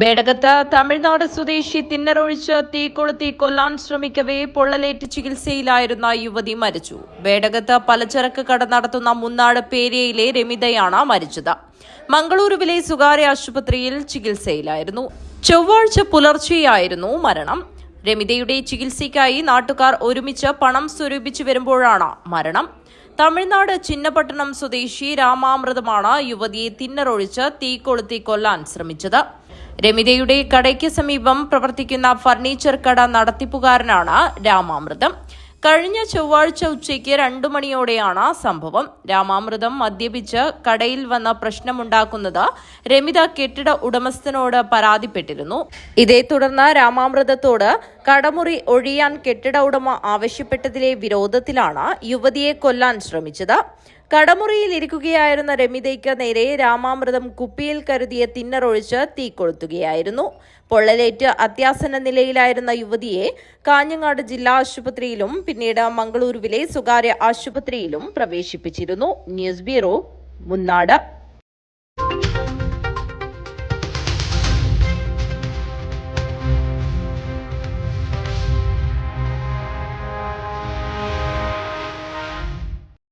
ബേഡകത്ത് തമിഴ്നാട് സ്വദേശി തിന്നറൊഴിച്ച് തീ കൊളുത്തി കൊല്ലാൻ ശ്രമിക്കവേ പൊള്ളലേറ്റ് ചികിത്സയിലായിരുന്ന യുവതി മരിച്ചു. ബേഡകത്ത് പലചരക്ക് കട നടത്തുന്ന മുന്നാട് പേരിയയിലെ രമിതയാണ് മരിച്ചത്. മംഗളൂരുവിലെ സ്വകാര്യ ആശുപത്രിയിൽ ചികിത്സയിലായിരുന്നു. ചൊവ്വാഴ്ച പുലർച്ചെയായിരുന്നു മരണം. രമിതയുടെ ചികിത്സയ്ക്കായി നാട്ടുകാർ ഒരുമിച്ച് പണം സ്വരൂപിച്ചു വരുമ്പോഴാണ് മരണം. തമിഴ്നാട് ചിന്നപട്ടണം സ്വദേശി രാമാമൃതമാണ് യുവതിയെ തിന്നറൊഴിച്ച് തീ കൊളുത്തി കൊല്ലാൻ ശ്രമിച്ചത്. രമിതയുടെ കടയ്ക്ക് സമീപം പ്രവർത്തിക്കുന്ന ഫർണിച്ചർ കട നടത്തിപ്പുകാരനാണ് രാമാമൃതം. കഴിഞ്ഞ ചൊവ്വാഴ്ച ഉച്ചയ്ക്ക് 2 മണിയോടെയാണ് സംഭവം. രാമാമൃതം മദ്യപിച്ച് കടയിൽ വന്ന പ്രശ്നമുണ്ടാക്കുന്നത് രമിത കെട്ടിട ഉടമസ്ഥനോട് പരാതിപ്പെട്ടിരുന്നു. ഇതേ തുടർന്ന് രാമാമൃതത്തോട് കടമുറി ഒഴിയാൻ കെട്ടിട ഉടമ ആവശ്യപ്പെട്ടതിലെ വിരോധത്തിലാണ് യുവതിയെ കൊല്ലാൻ ശ്രമിച്ചത്. കടമുറിയിൽ ഇരിക്കുകയായിരുന്ന രമിതയ്ക്ക് നേരെ രാമാമൃതം കുപ്പിയിൽ കരുതിയ തിന്നറൊഴിച്ച് തീ കൊളുത്തുകയായിരുന്നു. പൊള്ളലേറ്റ് അത്യാസന്ന നിലയിലായിരുന്ന യുവതിയെ കാഞ്ഞങ്ങാട് ജില്ലാ ആശുപത്രിയിലും പിന്നീട് മംഗളൂരുവിലെ സ്വകാര്യ ആശുപത്രിയിലും പ്രവേശിപ്പിച്ചിരുന്നു. News bureau, Munnad.